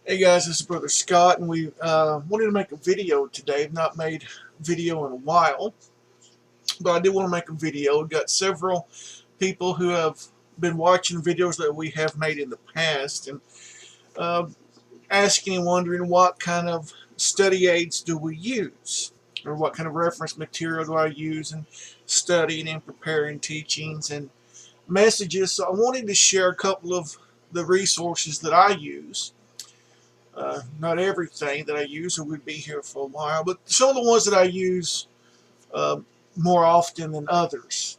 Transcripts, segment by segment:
Hey guys, this is Brother Scott, and we wanted to make a video today. I've not made video in a while, but I did want to make a video. We've got several people who have been watching videos that we have made in the past and uh, asking and wondering what kind of study aids do we use, or what kind of reference material do I use in studying and preparing teachings and messages. So I wanted to share a couple of the resources that I use. Not everything that I use, or we'd be here for a while, but some of the ones that I use uh, more often than others.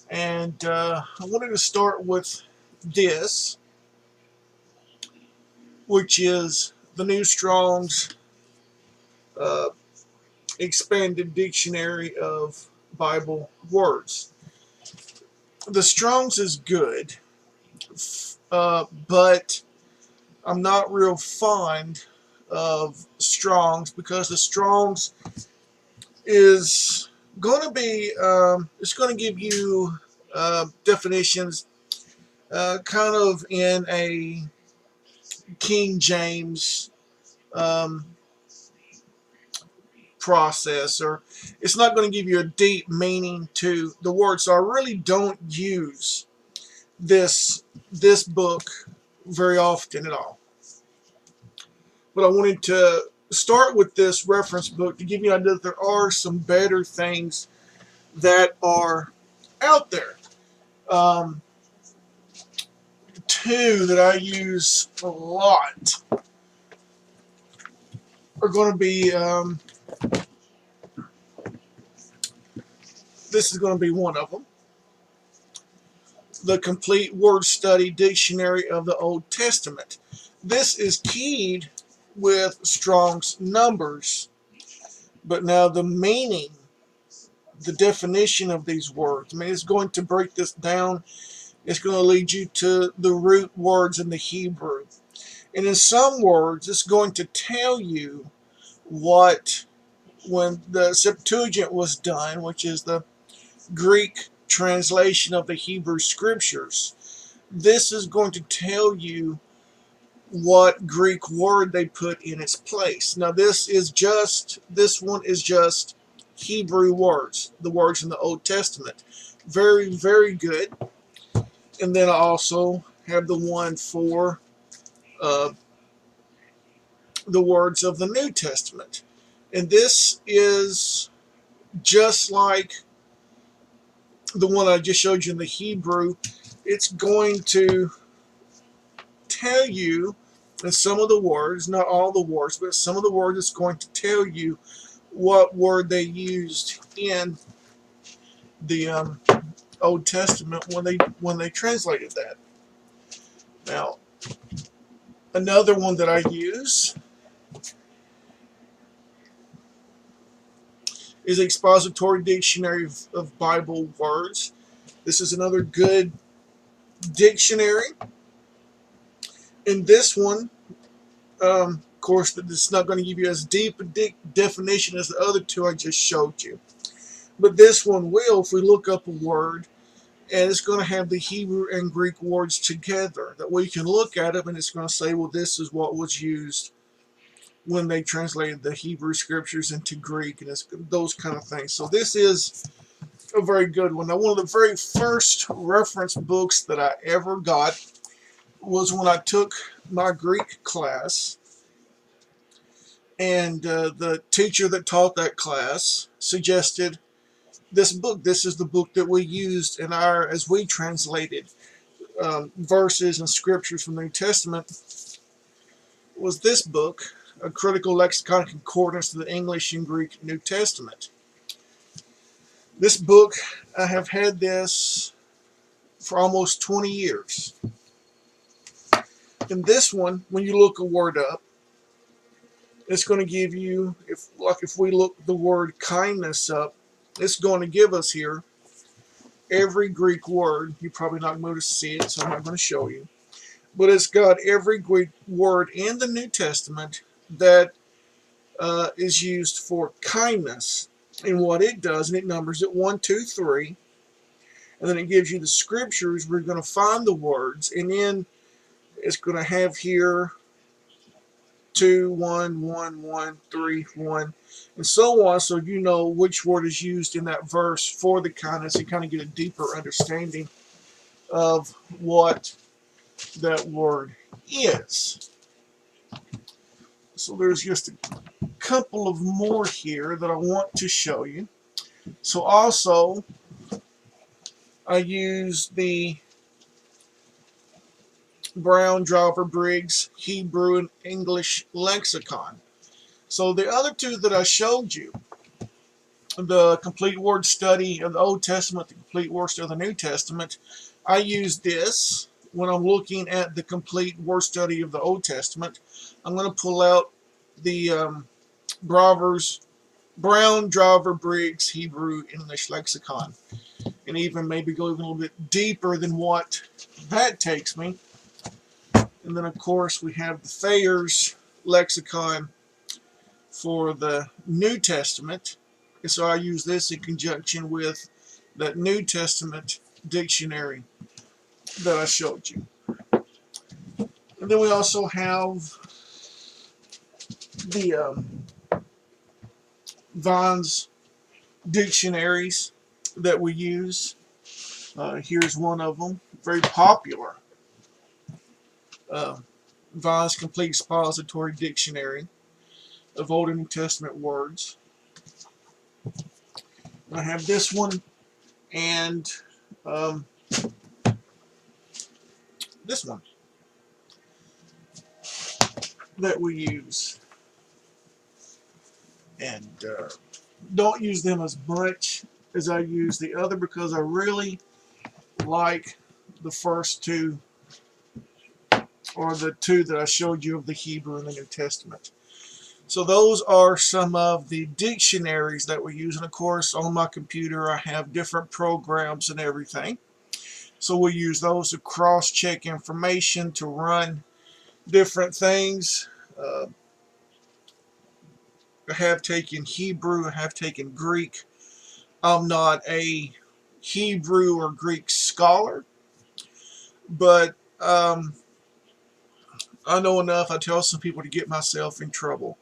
And I wanted to start with this, which is the New Strong's uh, Expanded Dictionary of Bible Words. The Strong's is good, but I'm not real fond of Strong's because the Strong's is going to be it's going to give you definitions kind of in a King James um, process, or it's not going to give you a deep meaning to the word. So I really don't use this book very often at all. But I wanted to start with this reference book to give you an idea that there are some better things that are out there. Um, Two that I use a lot are going to be this is going to be one of them. The Complete Word Study Dictionary of the Old Testament. This is keyed with Strong's numbers, but now the meaning, the definition of these words, I mean, it's going to break this down. It's going to lead you to the root words in the Hebrew. And in some words, it's going to tell you what, when the Septuagint was done, which is the Greek translation of the Hebrew scriptures, this is going to tell you what Greek word they put in its place. Now this one is just Hebrew words, the words in the Old Testament. Very, very good. And then I also have the one for uh, the words of the New Testament. And this is just like the one I just showed you in the Hebrew. It's going to tell you in some of the words, not all the words, but some of the words, it's going to tell you what word they used in the Old Testament when they translated that. Now, another one that I use is Expository Dictionary of Bible Words. This is another good dictionary. In this one, of course, it's not going to give you as deep a definition as the other two I just showed you. But this one will, if we look up a word, and it's going to have the Hebrew and Greek words together. That way you can look at them and it's going to say, well, this is what was used when they translated the Hebrew scriptures into Greek, and it's those kind of things. So this is a very good one. Now, one of the very first reference books that I ever got was when I took my Greek class, and the teacher that taught that class suggested this book. This is the book that we used in as we translated verses and scriptures from the New Testament. Was this book, A Critical Lexicon Concordance to the English and Greek New Testament. This book, I have had this for almost 20 years. In this one, when you look a word up, it's going to give you, if we look the word kindness up, it's going to give us here every Greek word. You're probably not going to see it, so I'm not going to show you. But it's got every Greek word in the New Testament that is used for kindness. And what it does, and it numbers it 1, 2, 3, and then it gives you the scriptures. We're going to find the words, and then it's going to have here 2, 1, 1, 1, 3, 1, and so on, so you know which word is used in that verse for the kindness and kind of get a deeper understanding of what that word is. So there's just a couple of more here that I want to show you. So also, I use the Brown Driver Briggs Hebrew and English lexicon. So the other two that I showed you, the complete word study of the Old Testament, the complete word study of the New Testament, I use this when I'm looking at the complete word study of the Old Testament. I'm going to pull out the Brown Driver Briggs Hebrew English lexicon, and even maybe go even a little bit deeper than what that takes me. And then, of course, we have the Thayer's lexicon for the New Testament. And so I use this in conjunction with that New Testament dictionary that I showed you. And then we also have the Vine's dictionaries that we use. Here's one of them, very popular. Vine's Complete Expository Dictionary of Old and New Testament Words. I have this one and this one that we use. And don't use them as much as I use the other because I really like the first two, or the two that I showed you of the Hebrew and the New Testament. So those are some of the dictionaries that we use. And of course, on my computer, I have different programs and everything. So we use those to cross-check information, to run different things. I have taken Hebrew, I have taken Greek. I'm not a Hebrew or Greek scholar, but I know enough. I tell some people to get myself in trouble.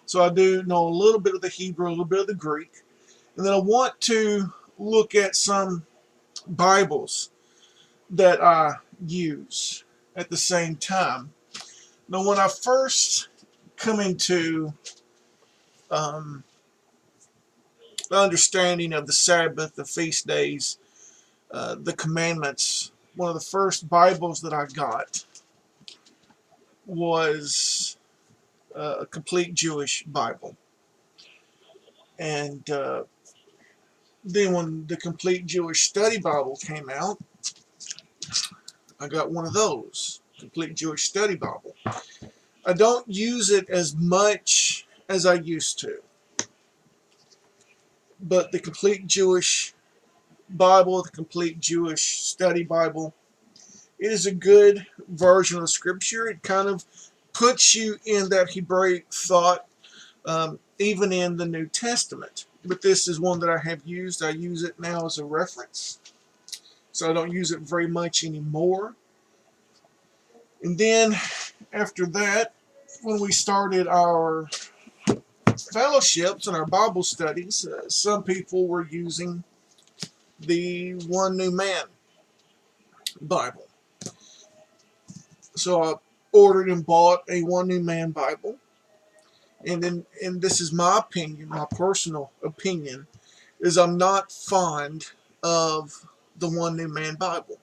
So I do know a little bit of the Hebrew, a little bit of the Greek. And then I want to look at some Bibles that I use at the same time. Now, when I first come into the understanding of the Sabbath, the feast days, the commandments, one of the first Bibles that I got was a complete Jewish Bible. And then when the complete Jewish study Bible came out, I got one of those, complete Jewish study Bible. I don't use it as much as I used to, but the complete Jewish Bible, the complete Jewish study Bible, it is a good version of the scripture. It kind of puts you in that Hebraic thought, even in the New Testament. But this is one that I have used. I use it now as a reference, so I don't use it very much anymore. And then after that, when we started our fellowships and our Bible studies, some people were using the One New Man Bible. So I ordered and bought a One New Man Bible. And this is my opinion, my personal opinion, is I'm not fond of the One New Man Bible.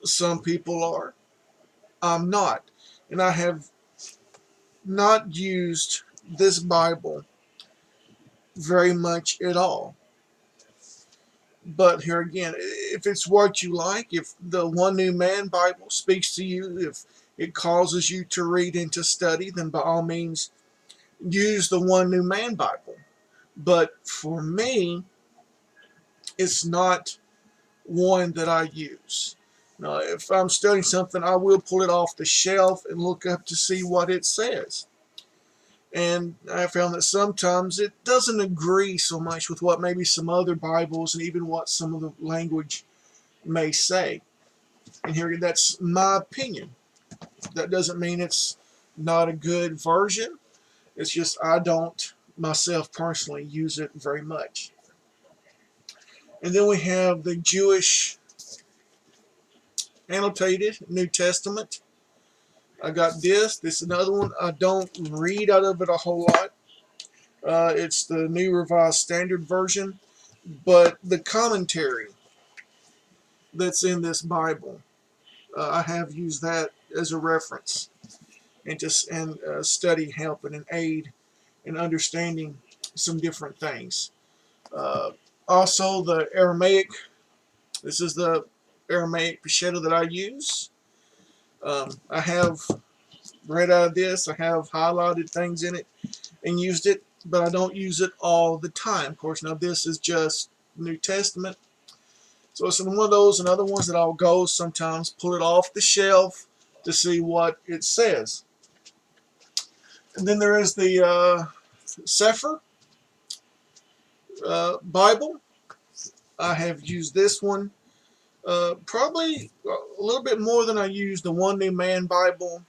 Some people are. I'm not. And I have not used this Bible very much at all. But here again, if it's what you like, if the One New Man Bible speaks to you, if it causes you to read and to study, then by all means use the One New Man Bible. But for me, it's not one that I use. Now, if I'm studying something, I will pull it off the shelf and look up to see what it says. And I found that sometimes it doesn't agree so much with what maybe some other Bibles and even what some of the language may say. And here, that's my opinion. That doesn't mean it's not a good version. It's just I don't myself personally use it very much. And then we have the Jewish Annotated New Testament. I got this. This is another one. I don't read out of it a whole lot. It's the New Revised Standard Version, but the commentary that's in this Bible, I have used that as a reference and just and study help and an aid in understanding some different things. Uh, Also, the Aramaic. This is the Aramaic Peshitta that I use. I have read out of this. I have highlighted things in it and used it, but I don't use it all the time. Of course, now this is just New Testament. So it's one of those and other ones that I'll go sometimes, pull it off the shelf to see what it says. And then there is the Sefer Bible. I have used this one probably a little bit more than I use the One New Man Bible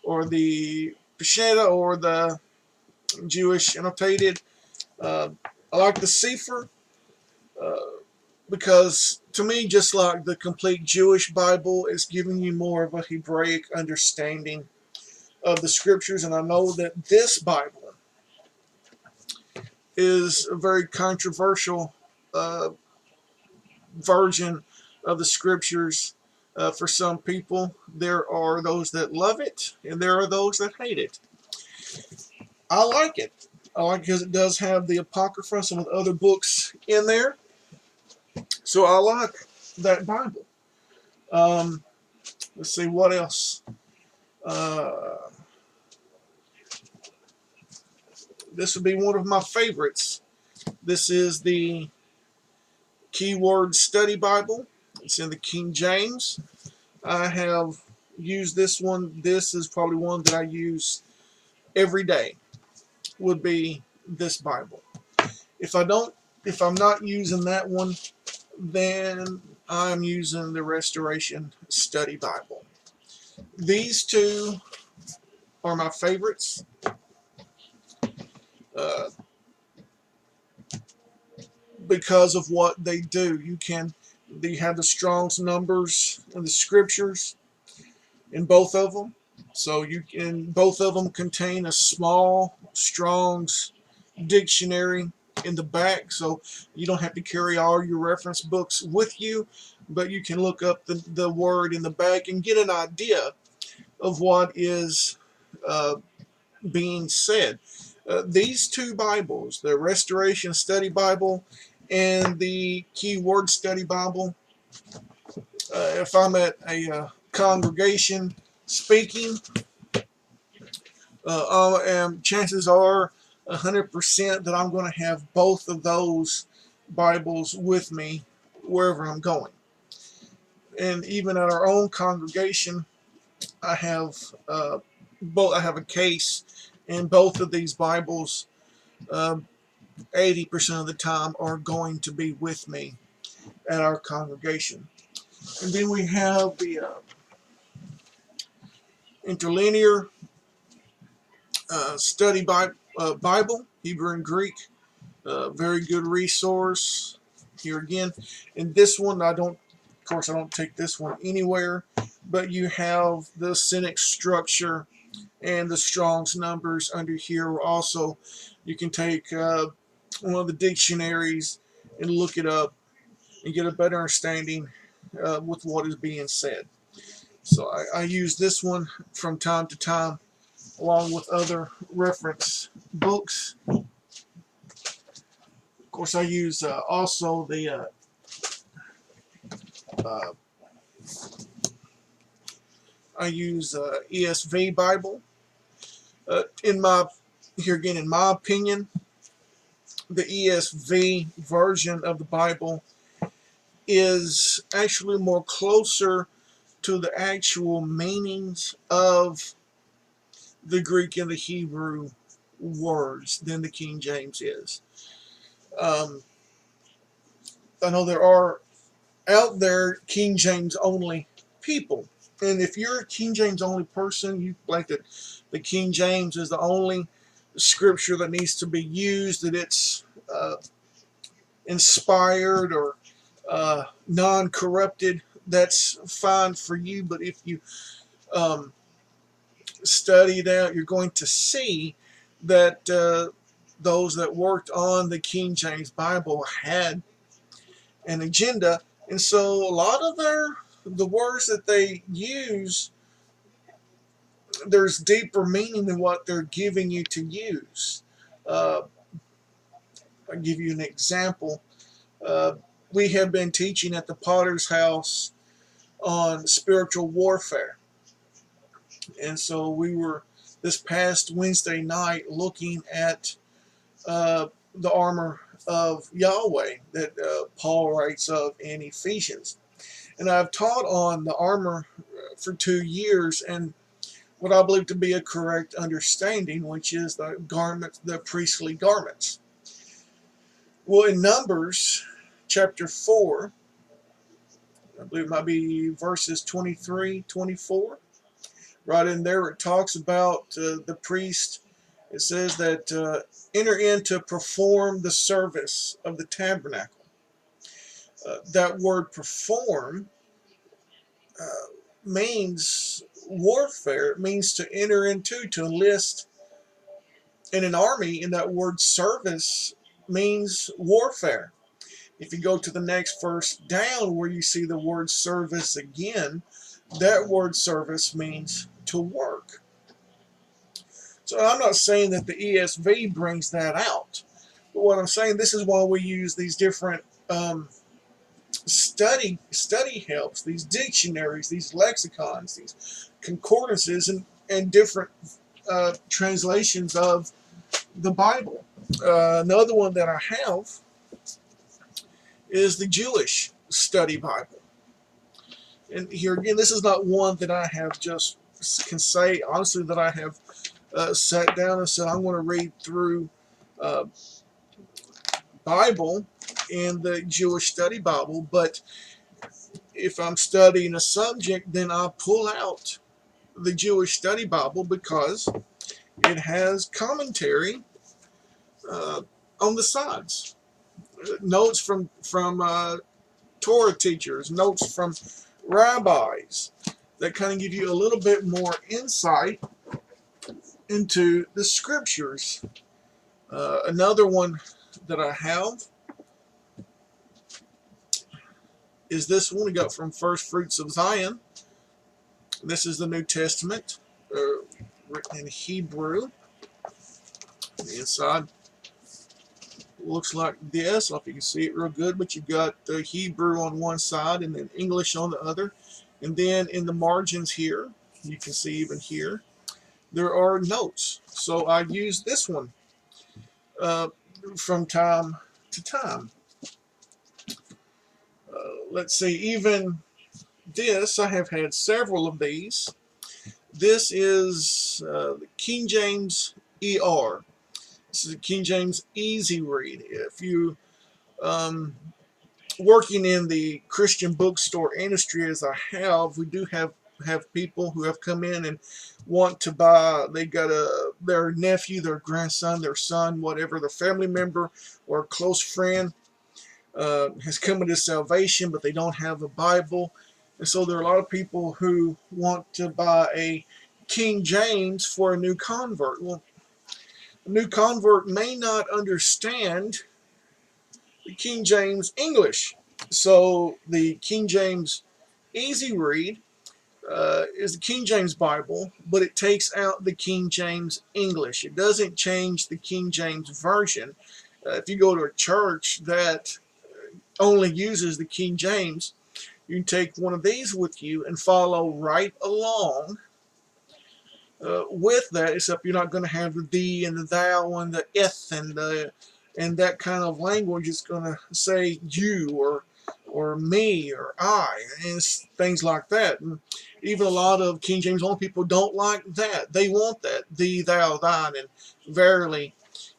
or the Peshitta or the Jewish Annotated. Uh, I like the Sefer uh, because to me, just like the complete Jewish Bible, it's giving you more of a Hebraic understanding of the scriptures. And I know that this Bible is a very controversial uh, version of the scriptures. For some people, there are those that love it, and there are those that hate it. I like it. I like it because it does have the Apocrypha, some of the other books in there. So I like that Bible. Um, let's see what else. Uh, this would be one of my favorites. This is the Keyword Study Bible. It's in the King James. I have used this one. This is probably one that I use every day. Would be this Bible. If I don't, if I'm not using that one, then I'm using the Restoration Study Bible. These two are my favorites. Uh, because of what they do. They have the Strong's numbers and the scriptures in both of them. So you can both of them contain a small Strong's dictionary in the back, so you don't have to carry all your reference books with you, but you can look up the word in the back and get an idea of what is uh, being said. These two Bibles, the Restoration Study Bible and the Keyword Study Bible, if I'm at a congregation speaking, chances are 100% that I'm going to have both of those Bibles with me wherever I'm going. And even at our own congregation, I have I have a case, and both of these Bibles, 80% of the time, are going to be with me at our congregation. And then we have the Interlinear Study Bible, Hebrew and Greek. Very good resource here again. And this one, of course, I don't take this one anywhere, but you have the Cynic structure and the Strong's numbers under here. Also, you can take one of the dictionaries and look it up and get a better understanding with what is being said. So I use this one from time to time along with other reference books. Of course, I use also the uh, I use ESV Bible. In my Here again, in my opinion, the ESV version of the Bible is actually more closer to the actual meanings of the Greek and the Hebrew words than the King James is. Um, I know there are out there King James only people, And if you're a King James only person, you think that the King James is the only scripture that needs to be used, that it's inspired or non-corrupted, that's fine for you. But if you um, study it out, you're going to see that those that worked on the King James Bible had an agenda, and so a lot of the words that they use, there's deeper meaning than what they're giving you to use. Uh, I'll give you an example. Uh, we have been teaching at the Potter's House on spiritual warfare, and so we were this past Wednesday night looking at the armor of Yahweh that Paul writes of in Ephesians. And I've taught on the armor for 2 years, and what I believe to be a correct understanding, which is the garments, the priestly garments. Well, in Numbers chapter 4, I believe it might be verses 23, 24, right in there it talks about the priest. It says that enter in to perform the service of the tabernacle. That word perform means warfare. It means to enter into, to enlist in an army, and that word service means warfare. If you go to the next verse down where you see the word service again, that word service means to work. So I'm not saying that the ESV brings that out, but what I'm saying, this is why we use these different study helps, these dictionaries, these lexicons, these concordances, and different translations of the Bible. Another one that I have is the Jewish Study Bible. And here again, this is not one that I have just can say honestly that I have sat down and said I'm going to read through Bible in the Jewish Study Bible, but if I'm studying a subject, then I pull out the Jewish Study Bible because it has commentary on the sides, notes from Torah teachers, notes from rabbis that kind of give you a little bit more insight into the scriptures. Another one that I have is this one we got from First Fruits of Zion. This is the New Testament, written in Hebrew. The inside looks like this. I don't know if you can see it real good, but you've got Hebrew on one side and then English on the other. And then in the margins here, you can see even here, there are notes. So I use this one from time to time. Let's see, even this, I have had several of these. This is the King James ER. This is a King James Easy Read. If you working in the Christian bookstore industry as I have, we do have people who have come in and want to buy. They got their nephew, their grandson, their son, whatever, their family member or a close friend has come into salvation, but they don't have a Bible. And so there are a lot of people who want to buy a King James for a new convert. Well, a new convert may not understand the King James English. So the King James Easy Read is the King James Bible, but it takes out the King James English. It doesn't change the King James Version. If you go to a church that only uses the King James, you can take one of these with you and follow right along with that, except you're not going to have the thee and the thou and the eth and that kind of language. It's going to say you or me or I and things like that. And even a lot of King James only people don't like that. They want that thee, thou, thine, and verily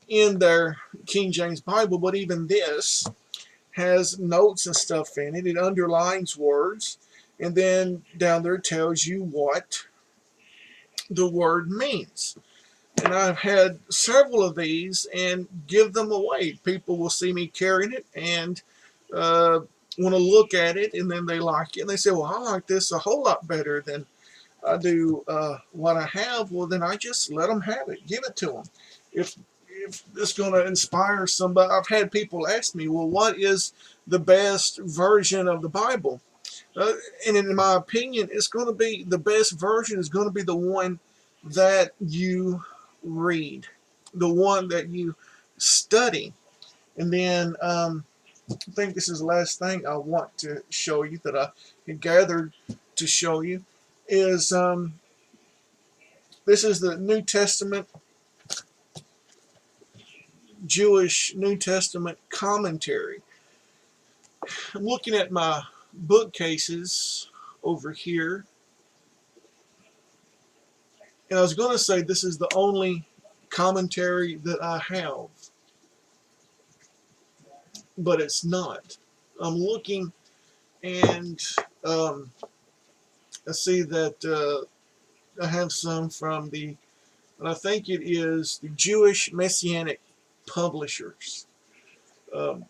in their King James Bible. But even this has notes and stuff in it. It underlines words. And then down there it tells you what the word means. And I've had several of these and give them away. People will see me carrying it and want to look at it, and then they like it. And they say, well, I like this a whole lot better than I do what I have. Well, then I just let them have it. Give it to them. If it's going to inspire somebody. I've had people ask me, well, what is the best version of the Bible? Uh, and in my opinion, it's going to be the best version is going to be the one that you read, the one that you study. And then I think this is the last thing I want to show you that I gathered to show you is this is the New Testament, Jewish New Testament commentary. I'm looking at my bookcases over here, and I was going to say this is the only commentary that I have, but it's not. I'm looking, and I see that I have some from and I think it is the Jewish Messianic Publishers. Um,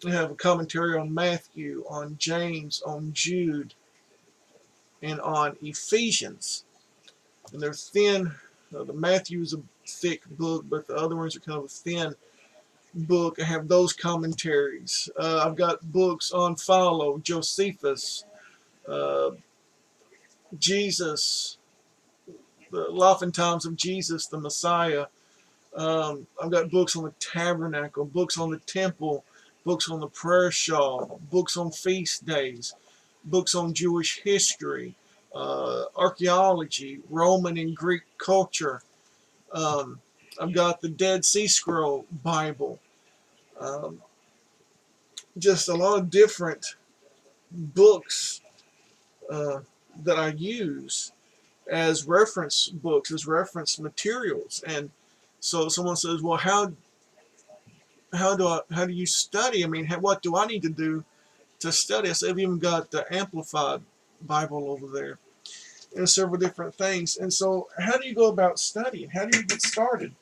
I have a commentary on Matthew, on James, on Jude, and on Ephesians. And they're thin. The Matthew is a thick book, but the other ones are kind of a thin book. I have those commentaries. I've got books on Philo, Josephus, uh, Jesus, the Life and Times of Jesus, the Messiah. I've got books on the tabernacle, books on the temple, books on the prayer shawl, books on feast days, books on Jewish history, archaeology, Roman and Greek culture. Um, I've got the Dead Sea Scroll Bible. Um, just a lot of different books uh, that I use as reference books, as reference materials. And so someone says, well, how do you study? I mean, what do I need to do to study? I said, I've even got the Amplified Bible over there and several different things. And so how do you go about studying? How do you get started?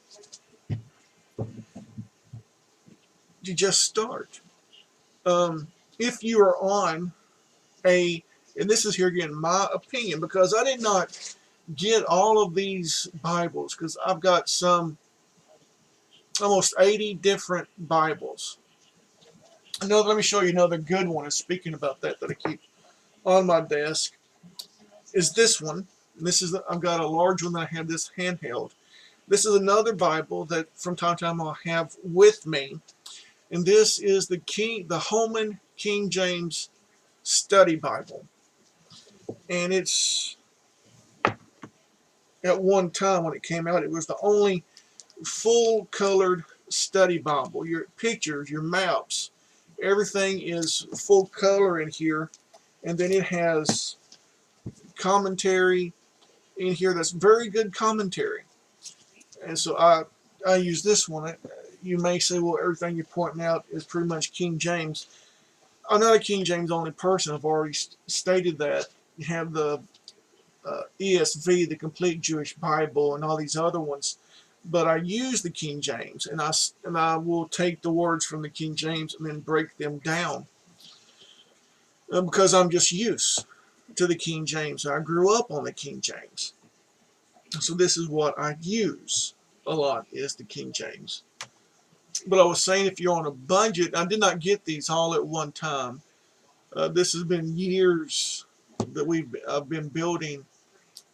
You just start. If you are on and this is here again, my opinion, because I did not get all of these Bibles, because I've got some almost 80 different Bibles. Let me show you another good one. Is speaking about that I keep on my desk is this one. I've got a large one that I have this handheld. This is another Bible that from time to time I'll have with me, and this is the Holman King James Study Bible, and it's at one time when it came out, it was the only full colored study Bible. Your pictures, your maps, everything is full color in here, and then it has commentary in here that's very good commentary. And so I use this one. You may say, well, everything you're pointing out is pretty much King James. I'm not a King James only person. I've already stated that. You have the ESV, the Complete Jewish Bible, and all these other ones. But I use the King James, and I will take the words from the King James and then break them down because I'm just used to the King James. I grew up on the King James. So this is what I use a lot, is the King James. But I was saying, if you're on a budget, I did not get these all at one time. This has been years that I've been building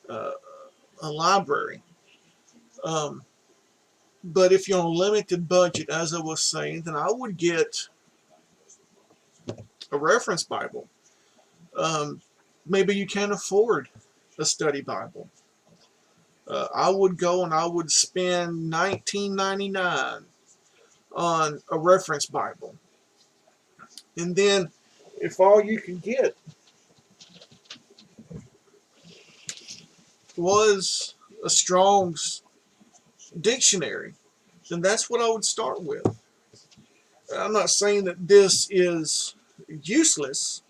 uh, a library. Um, but if you're on a limited budget, as I was saying, then I would get a reference Bible. Maybe you can't afford a study Bible. I would go and I would spend $19.99 on a reference Bible. And then if all you can get was a Strong's dictionary, then that's what I would start with. I'm not saying that this is useless.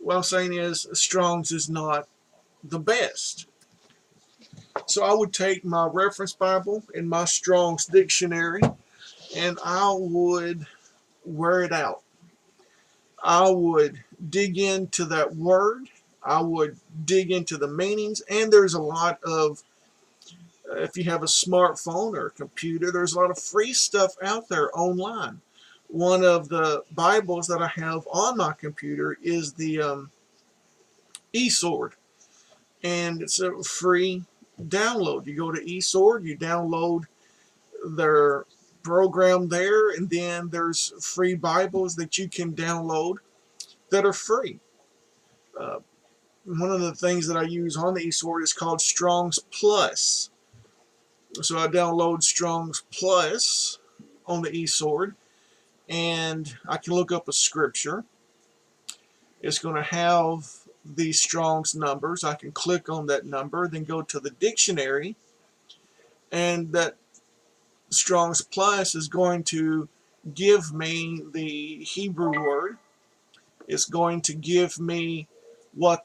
what I'm saying is Strong's is not the best. So I would take my reference Bible and my Strong's dictionary, and I would wear it out. I would dig into that word. I would dig into the meanings, and there's a lot of, if you have a smartphone or a computer, there's a lot of free stuff out there online. One of the Bibles that I have on my computer is the eSword, and it's a free download. You go to eSword, you download their program there, and then there's free Bibles that you can download that are free. Uh, One of the things that I use on the eSword is called Strong's Plus. So I download Strong's Plus on the eSword, and I can look up a scripture. It's going to have the Strong's numbers. I can click on that number, then go to the dictionary, and that Strong's Plus is going to give me the Hebrew word. It's going to give me what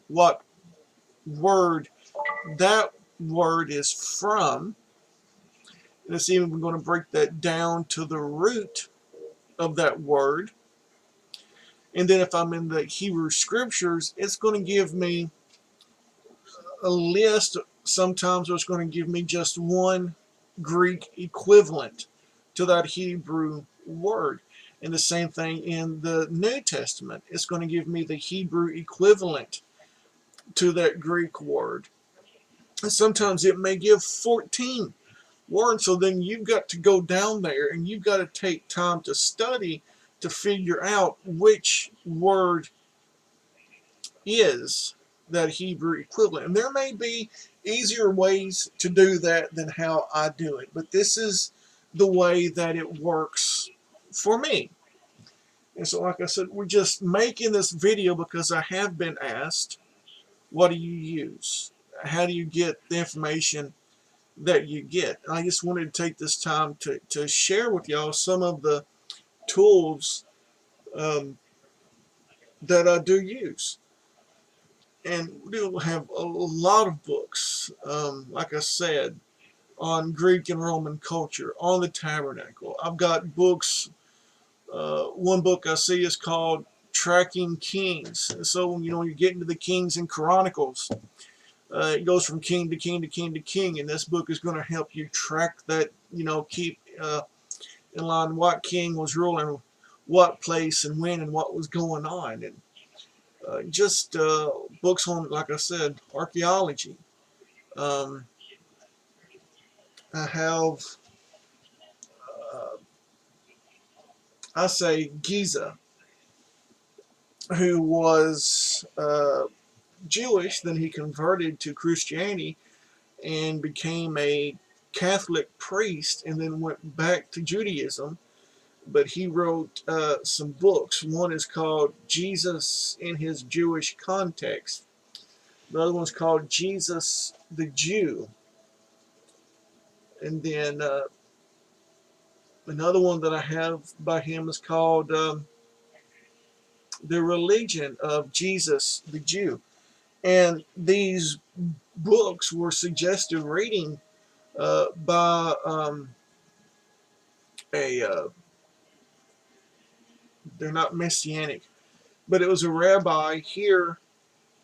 what word that word is from. And it's even going to break that down to the root of that word. And then if I'm in the Hebrew scriptures, it's going to give me a list. Sometimes it's going to give me just one Greek equivalent to that Hebrew word. And the same thing in the New Testament. It's going to give me the Hebrew equivalent to that Greek word. And sometimes it may give 14 words. So then you've got to go down there and you've got to take time to study to figure out which word is that Hebrew equivalent. And there may be easier ways to do that than how I do it, but this is the way that it works for me. And so, like I said, we're just making this video because I have been asked, what do you use? How do you get the information that you get? And I just wanted to take this time to share with y'all some of the tools that I do use. And we'll have a lot of books, like I said, on Greek and Roman culture, on the tabernacle. I've got books. One book I see is called Tracking Kings. And so when you get into the Kings and Chronicles, it goes from king to king to king to king, and this book is going to help you track that. Keep in line what king was ruling, what place, and when, and what was going on, and just books on, like I said, archaeology. Um, I have, I say, Giza, who was Jewish, then he converted to Christianity and became a Catholic priest, and then went back to Judaism. But he wrote some books. One is called Jesus in His Jewish Context. The other one's called Jesus the Jew. And then another one that I have by him is called The Religion of Jesus the Jew. And these books were suggested reading by a, they're not messianic, but it was a rabbi here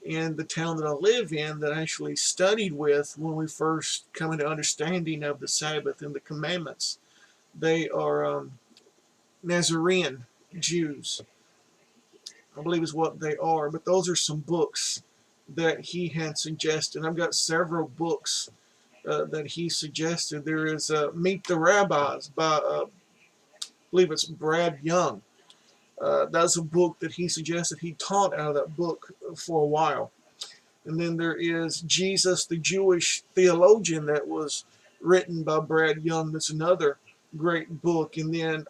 in the town that I live in that I actually studied with when we first come into understanding of the Sabbath and the commandments. They are Nazarene Jews, I believe is what they are. But those are some books that he had suggested. I've got several books that he suggested. There is Meet the Rabbis by, I believe it's Brad Young. That's a book that he suggested. He taught out of that book for a while. And then there is Jesus, the Jewish Theologian, that was written by Brad Young. That's another great book. And then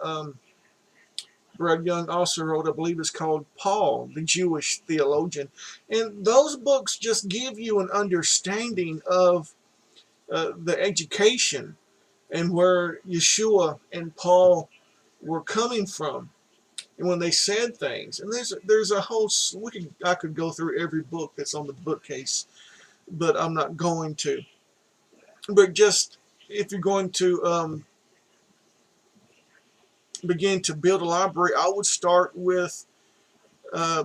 Brad Young also wrote, I believe it's called Paul, the Jewish Theologian. And those books just give you an understanding of the education and where Yeshua and Paul were coming from. and when they said things, and there's a whole I could go through every book that's on the bookcase, but I'm not going to. But just if you're going to begin to build a library, I would start with uh,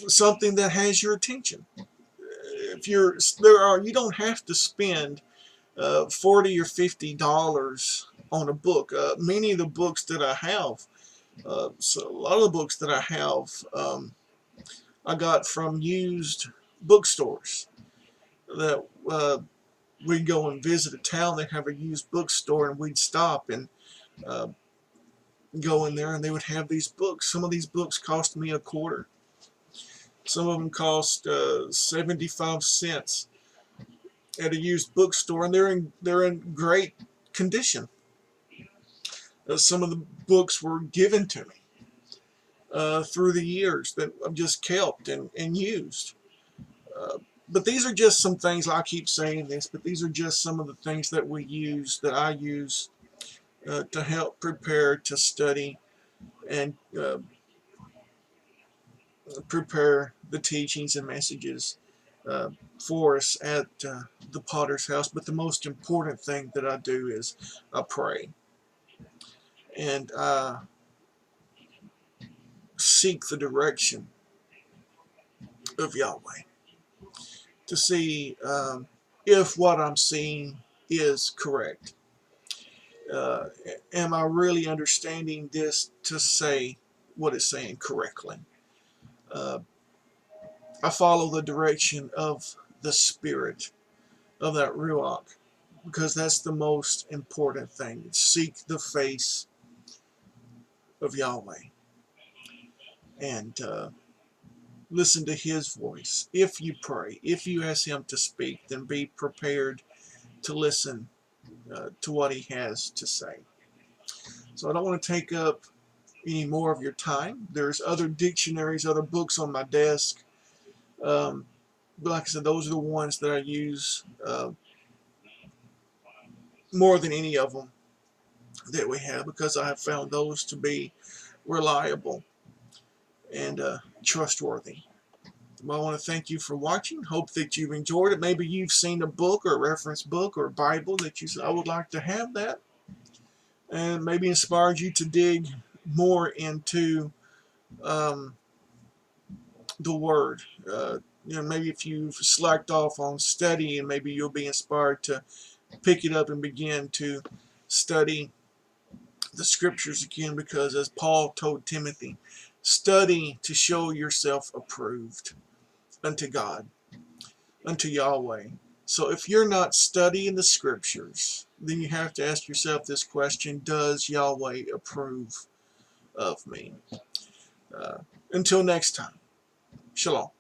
something that has your attention. If you don't have to spend $40 or $50 on a book. Many of the books that I have, so a lot of the books that I have, I got from used bookstores. That we'd go and visit a town that have a used bookstore, and we'd stop and uh, go in there, and they would have these books. Some of these books cost me a quarter. Some of them cost 75 cents at a used bookstore, and they're in great condition. Some of the books were given to me through the years that I've just kept and used. Uh, but these are just some things. I keep saying this, but these are just some of the things that I use to help prepare to study and prepare the teachings and messages uh, for us at the Potter's House. But the most important thing that I do is I pray and seek the direction of Yahweh to see if what I'm seeing is correct. Uh, am I really understanding this to say what it's saying correctly? Uh, I follow the direction of the Spirit of that Ruach, because that's the most important thing. Seek the face of Yahweh and listen to His voice. If you pray, if you ask Him to speak, then be prepared to listen to what He has to say. So I don't want to take up any more of your time. There's other dictionaries, other books on my desk. But like I said, those are the ones that I use more than any of them that we have, because I have found those to be reliable and trustworthy. I want to thank you for watching. Hope that you've enjoyed it. Maybe you've seen a book or a reference book or a Bible that you said, I would like to have that, and maybe inspired you to dig more into um, the Word. Maybe if you've slacked off on studying, maybe you'll be inspired to pick it up and begin to study the Scriptures again, because as Paul told Timothy, study to show yourself approved unto God, unto Yahweh. So if you're not studying the Scriptures, then you have to ask yourself this question: does Yahweh approve of me? Uh, until next time, Shalom.